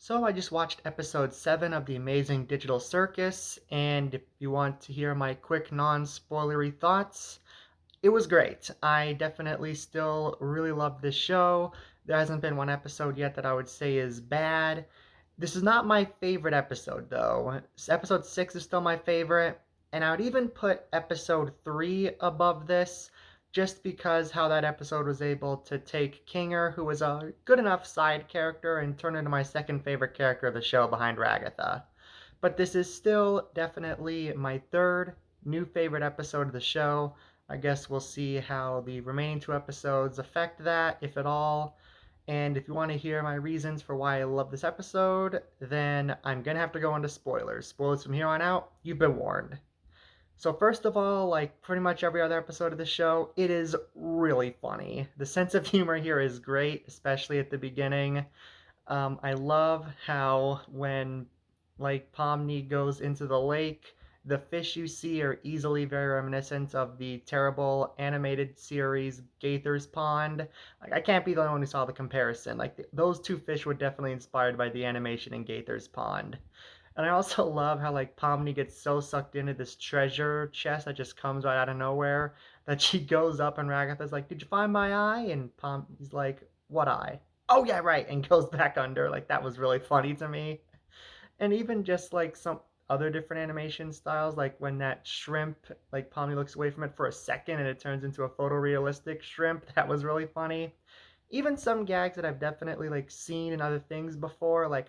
So I just watched episode 7 of the amazing Digital Circus, and if you want to hear my quick non-spoilery thoughts, it was great. I definitely still really love this show. There hasn't been one episode yet that I would say is bad. This is not my favorite episode though. Episode 6 is still my favorite, and I would even put episode 3 above this just because how that episode was able to take Kinger, who was a good enough side character, and turn into my second favorite character of the show behind Ragatha. But this is still definitely my third new favorite episode of the show. I guess we'll see how the remaining two episodes affect that, if at all. And if you want to hear my reasons for why I love this episode, then I'm going to have to go into spoilers. Spoilers from here on out, you've been warned. So, first of all, like pretty much every other episode of the show, it is really funny. The sense of humor here is great, especially at the beginning. I love how when like Pomni goes into the lake, the fish you see are easily very reminiscent of the terrible animated series Gaither's Pond. Like I can't be the only one who saw the comparison. Like those two fish were definitely inspired by the animation in Gaither's Pond. And I also love how like Pomni gets so sucked into this treasure chest that just comes right out of nowhere that she goes up and Ragatha's like, "Did you find my eye?" And Pomni's like, "What eye?" "Oh yeah, right," and goes back under. Like that was really funny to me. And even just like some other different animation styles, like when that shrimp, like Pomni looks away from it for a second and it turns into a photorealistic shrimp, that was really funny. Even some gags that I've definitely like seen in other things before, like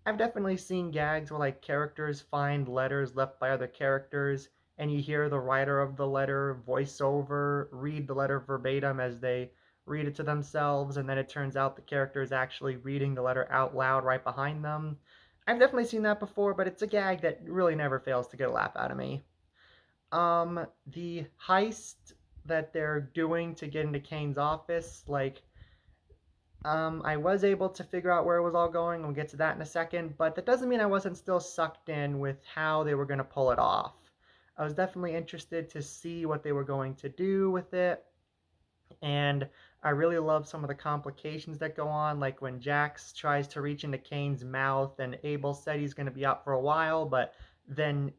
I've definitely seen gags where like characters find letters left by other characters and you hear the writer of the letter voice over read the letter verbatim as they read it to themselves, and then it turns out the character is actually reading the letter out loud right behind them. I've definitely seen that before, but it's a gag that really never fails to get a laugh out of me. The heist that they're doing to get into Kane's office, like, I was able to figure out where it was all going. We'll get to that in a second, but that doesn't mean I wasn't still sucked in with how they were going to pull it off. I was definitely interested to see what they were going to do with it, and I really love some of the complications that go on, like when Jax tries to reach into Kane's mouth, and Abel said he's going to be out for a while, but then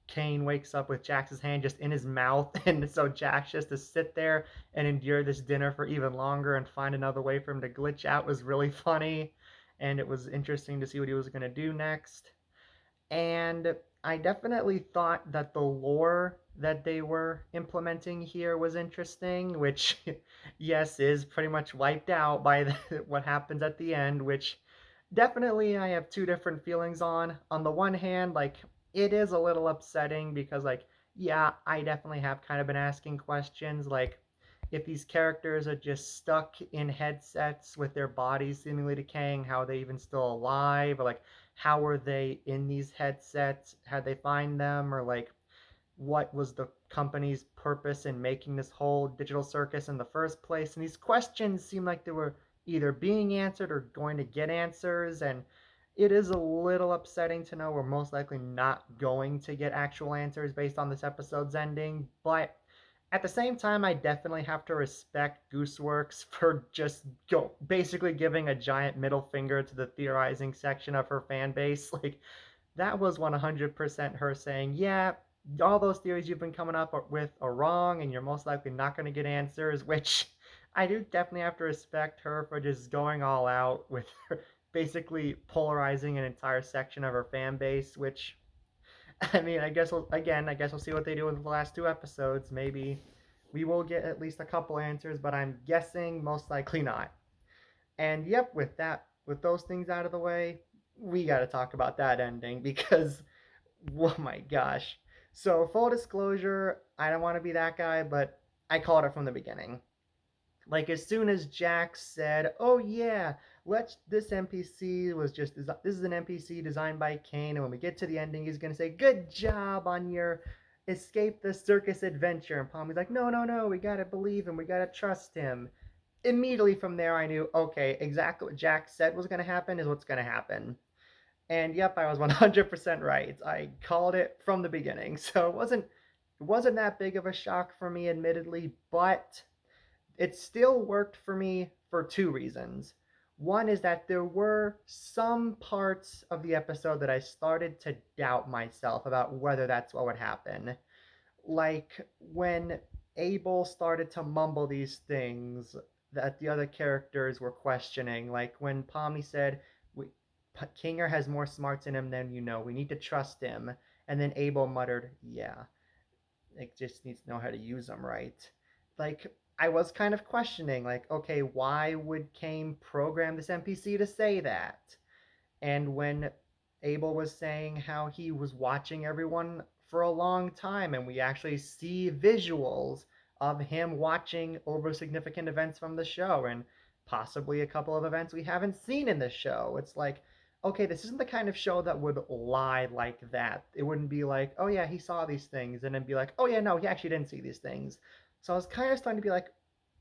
Kane wakes up with Jax's hand just in his mouth, and so Jax just to sit there and endure this dinner for even longer and find another way for him to glitch out was really funny, and it was interesting to see what he was going to do next. And I definitely thought that the lore that they were implementing here was interesting, which, yes, is pretty much wiped out by what happens at the end, which definitely I have two different feelings on. On the one hand, like, it is a little upsetting because, like, yeah, I definitely have kind of been asking questions, like, if these characters are just stuck in headsets with their bodies seemingly decaying, how are they even still alive? Or, like, how were they in these headsets? How'd they find them? Or like what was the company's purpose in making this whole digital circus in the first place? And these questions seem like they were either being answered or going to get answers, and it is a little upsetting to know we're most likely not going to get actual answers based on this episode's ending, but at the same time, I definitely have to respect Gooseworks for just basically giving a giant middle finger to the theorizing section of her fan base. Like, that was 100% her saying, yeah, all those theories you've been coming up with are wrong, and you're most likely not going to get answers, which I do definitely have to respect her for just going all out with her, basically polarizing an entire section of her fan base, which I mean, I guess we'll see what they do in the last two episodes. Maybe we will get at least a couple answers, but I'm guessing most likely not. And yep, with those things out of the way, we got to talk about that ending because, oh my gosh. So, full disclosure, I don't want to be that guy, but I called it from the beginning. Like as soon as Jax said, "Oh yeah, let's this NPC was just this is an NPC designed by Kane," and when we get to the ending, he's gonna say, "Good job on your escape the circus adventure," and Palmy's like, "No, no, no, we gotta believe him, we gotta trust him." Immediately from there, I knew, okay, exactly what Jax said was gonna happen is what's gonna happen. And yep, I was 100% right. I called it from the beginning, so it wasn't that big of a shock for me, admittedly, but it still worked for me for two reasons. One is that there were some parts of the episode that I started to doubt myself about whether that's what would happen. Like when Abel started to mumble these things that the other characters were questioning, like when Pomni said, Kinger has more smarts in him than you know. We need to trust him. And then Abel muttered, yeah, it just needs to know how to use them right. Like, I was kind of questioning, like, okay, why would Kane program this NPC to say that? And when Abel was saying how he was watching everyone for a long time, and we actually see visuals of him watching over significant events from the show, and possibly a couple of events we haven't seen in the show. It's like, okay, this isn't the kind of show that would lie like that. It wouldn't be like, oh yeah, he saw these things, and then be like, oh yeah, no, he actually didn't see these things. So I was kind of starting to be like,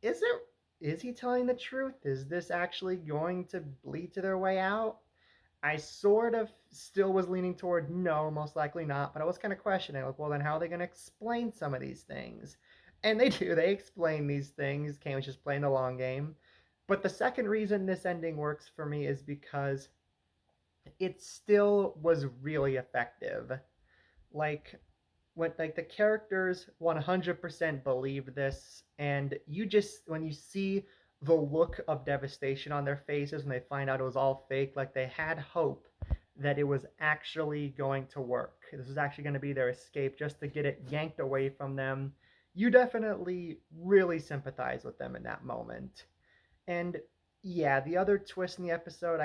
is it? Is he telling the truth? Is this actually going to lead to their way out? I sort of still was leaning toward no, most likely not, but I was kind of questioning, like, well, then how are they going to explain some of these things? And they do, they explain these things. Kane was just playing the long game. But the second reason this ending works for me is because it still was really effective. Like, when like the characters 100% believe this, and you just when you see the look of devastation on their faces when they find out it was all fake, like they had hope that it was actually going to work, this was actually going to be their escape, just to get it yanked away from them. You definitely really sympathize with them in that moment. And yeah, the other twist in the episode,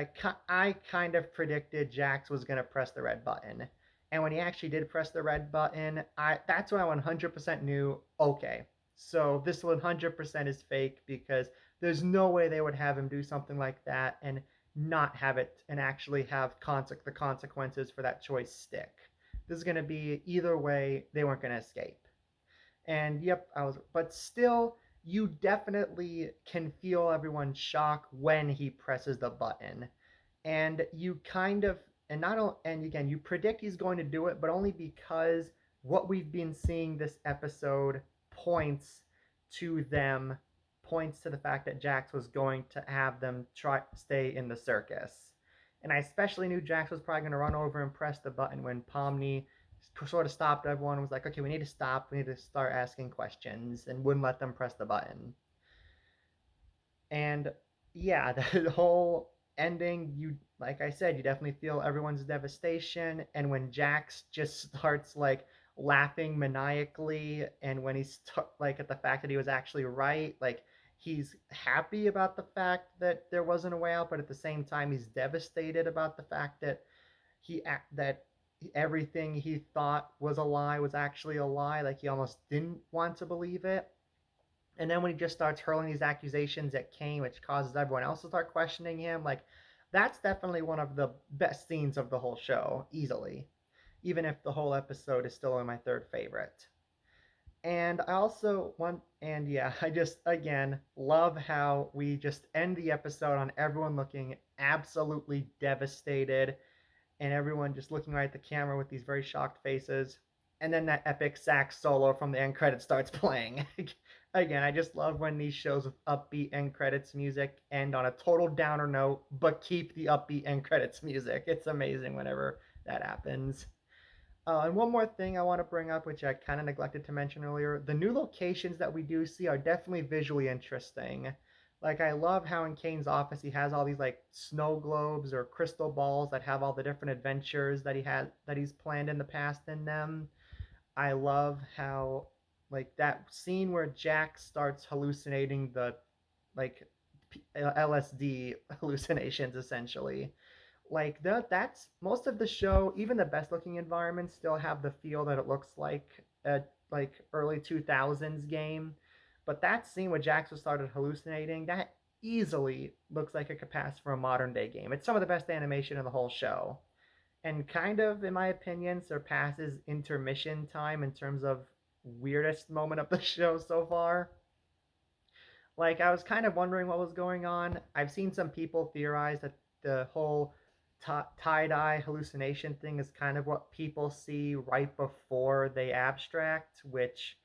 I kind of predicted Jax was going to press the red button. And when he actually did press the red button, that's when I 100% knew, okay, so this 100% is fake, because there's no way they would have him do something like that and not have it and actually have the consequences for that choice stick. This is going to be either way, they weren't going to escape. And yep, but still, you definitely can feel everyone's shock when he presses the button. And you kind of, and not only, and again, you predict he's going to do it, but only because what we've been seeing this episode points to them, points to the fact that Jax was going to have them try stay in the circus. And I especially knew Jax was probably going to run over and press the button when Pomni sort of stopped everyone and was like, okay, we need to stop. We need to start asking questions, and wouldn't let them press the button. And yeah, the whole ending, you like I said, you definitely feel everyone's devastation. And when Jax just starts like laughing maniacally, and when he's like at the fact that he was actually right, like he's happy about the fact that there wasn't a way out, but at the same time he's devastated about the fact that that everything he thought was a lie was actually a lie. Like he almost didn't want to believe it. And then when he just starts hurling these accusations at Kane, which causes everyone else to start questioning him, like that's definitely one of the best scenes of the whole show, easily. Even if the whole episode is still my third favorite. And I also want, and yeah, I just again love how we just end the episode on everyone looking absolutely devastated, and everyone just looking right at the camera with these very shocked faces. And then that epic sax solo from the end credits starts playing. Again, I just love when these shows with upbeat end credits music end on a total downer note, but keep the upbeat end credits music. It's amazing whenever that happens. And one more thing I want to bring up, which I kind of neglected to mention earlier, the new locations that we do see are definitely visually interesting. Like I love how in Kane's office he has all these like snow globes or crystal balls that have all the different adventures that he's planned in the past in them. I love how like that scene where Jack starts hallucinating the like LSD hallucinations essentially, like that's most of the show. Even the best looking environments still have the feel that it looks like a like early 2000s game. But that scene where Jackson started hallucinating, that easily looks like it could pass for a modern day game. It's some of the best animation in the whole show, and kind of in my opinion surpasses intermission time in terms of weirdest moment of the show so far. Like I was kind of wondering what was going on. I've seen some people theorize that the whole tie-dye hallucination thing is kind of what people see right before they abstract, which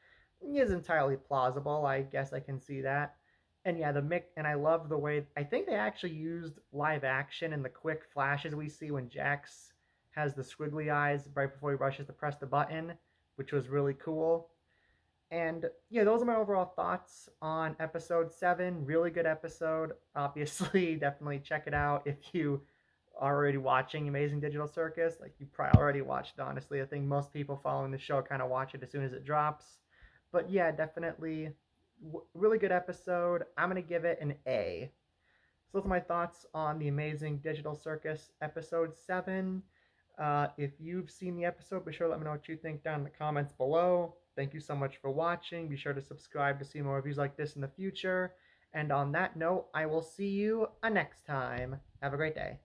is entirely plausible. I guess I can see that. And yeah, the Mick, and I love the way I think they actually used live action in the quick flashes we see when Jax has the squiggly eyes right before he rushes to press the button, which was really cool. And yeah, those are my overall thoughts on episode 7. Really good episode. Obviously, definitely check it out if you are already watching Amazing Digital Circus. Like, you probably already watched it, honestly. I think most people following the show kind of watch it as soon as it drops. But yeah, definitely really good episode. I'm going to give it an A. So those are my thoughts on the Amazing Digital Circus episode 7. If you've seen the episode, be sure to let me know what you think down in the comments below. Thank you so much for watching. Be sure to subscribe to see more reviews like this in the future. And on that note, I will see you next time. Have a great day.